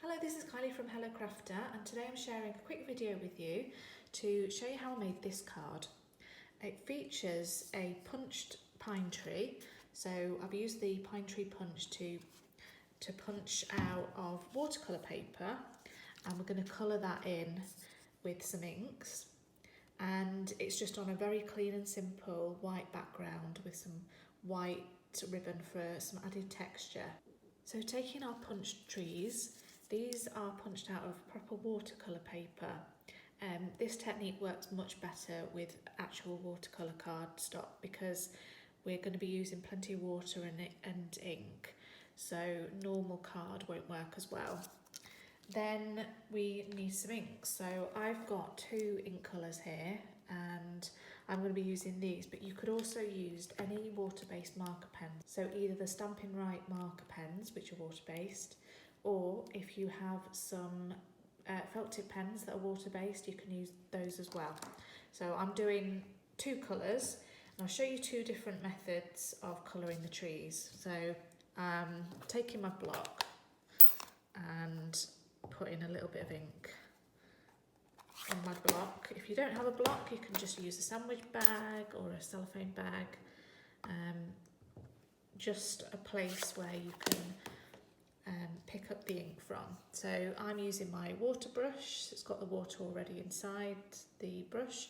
Hello, this is Kylie from Hello Crafter, and today I'm sharing a quick video with you to show you how I made this card. It features a punched pine tree, so I've used the pine tree punch to punch out of watercolour paper, and we're going to colour that in with some inks, and it's just on a very clean and simple white background with some white ribbon for some added texture. So taking our punched trees, these are punched out of proper watercolour paper. This technique works much better with actual watercolour cardstock because we're going to be using plenty of water and ink, so normal card won't work as well. Then we need some inks, so I've got two ink colours here and I'm going to be using these, but you could also use any water-based marker pens, so either the Stampin' Right marker pens, which are water-based, or if you have some felt tip pens that are water-based, you can use those as well. So I'm doing two colours, and I'll show you two different methods of colouring the trees. So taking my block and putting a little bit of ink on my block. If you don't have a block, you can just use a sandwich bag or a cellophane bag, just a place where you can pick up the ink from. So I'm using my water brush. It's got the water already inside the brush,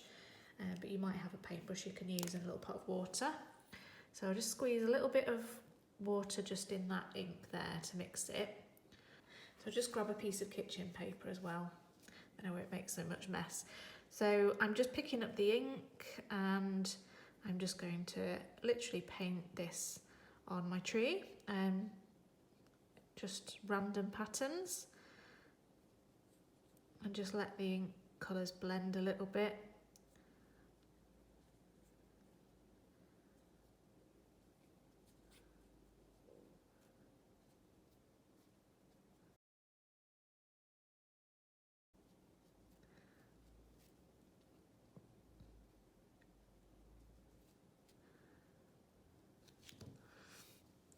but you might have a paintbrush you can use and a little pot of water. So I'll just squeeze a little bit of water just in that ink there to mix it. So just grab a piece of kitchen paper as well. I know it makes so much mess. So I'm just picking up the ink and I'm just going to literally paint this on my tree. Just random patterns, and just let the ink colours blend a little bit.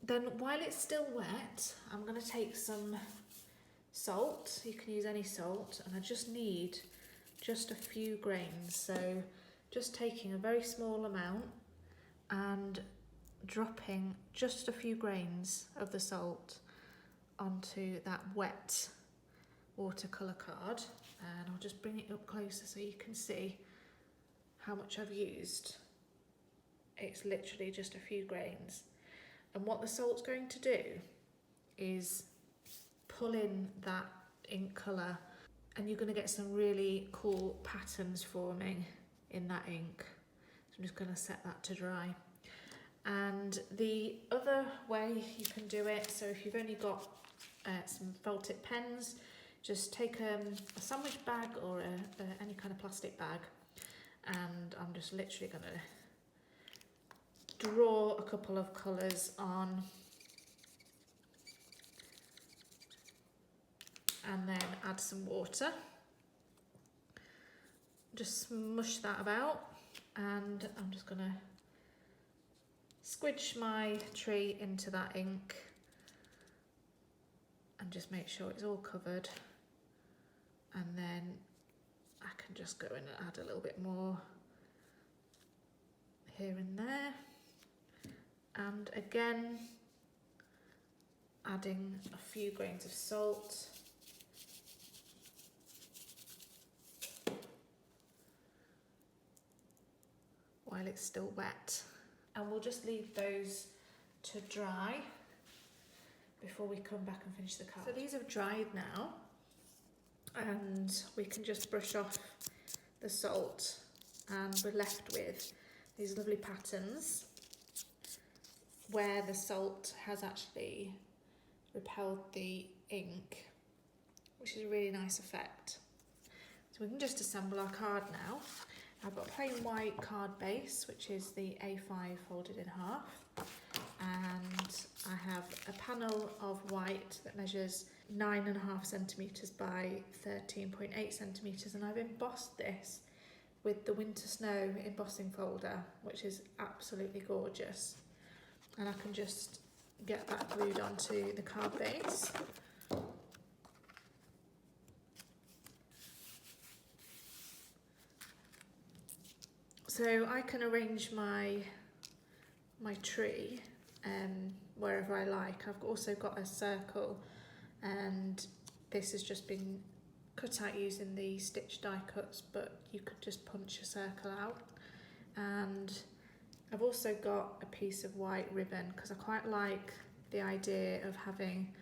Then while it's still wet, I'm going to take some salt. You can use any salt, and I just need just a few grains. So just taking a very small amount and dropping just a few grains of the salt onto that wet watercolour card, and I'll just bring it up closer so you can see how much I've used. It's literally just a few grains. And what the salt's going to do is pull in that ink colour, and you're going to get some really cool patterns forming in that ink. So I'm just going to set that to dry. And the other way you can do it, so if you've only got some felt tip pens, just take a sandwich bag or any kind of plastic bag, and I'm just literally going to draw a couple of colours on, and then add some water. Just smush that about, and I'm just going to squidge my tree into that ink and just make sure it's all covered, and then I can just go in and add a little bit more here and there. And again, adding a few grains of salt. While it's still wet. And we'll just leave those to dry before we come back and finish the card. So these have dried now, and we can just brush off the salt, and we're left with these lovely patterns where the salt has actually repelled the ink, which is a really nice effect. So we can just assemble our card now. I've got a plain white card base, which is the A5 folded in half, and I have a panel of white that measures 9.5 centimetres by 13.8 centimetres, and I've embossed this with the Winter Snow Embossing Folder, which is absolutely gorgeous. And I can just get that glued onto the card base. So I can arrange my tree wherever I like. I've also got a circle, and this has just been cut out using the stitch die cuts, but you could just punch a circle out. And I've also got a piece of white ribbon because I quite like the idea of having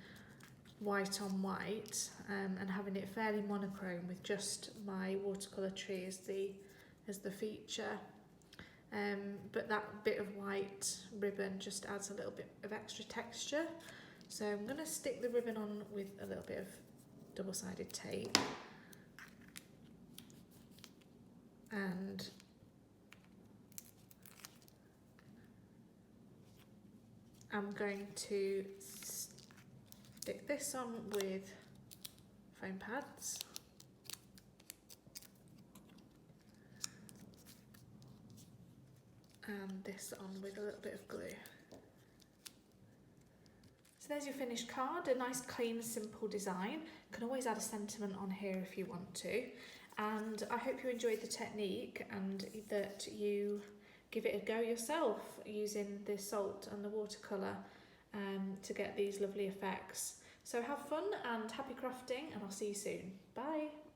white on white and having it fairly monochrome with just my watercolour tree as the feature. But that bit of white ribbon just adds a little bit of extra texture. So I'm going to stick the ribbon on with a little bit of double-sided tape. And I'm going to stick this on with foam pads. And this on with a little bit of glue. So there's your finished card, a nice clean simple design. You can always add a sentiment on here if you want to. And I hope you enjoyed the technique and that you give it a go yourself using the salt and the watercolour to get these lovely effects. So have fun and happy crafting, and I'll see you soon. Bye!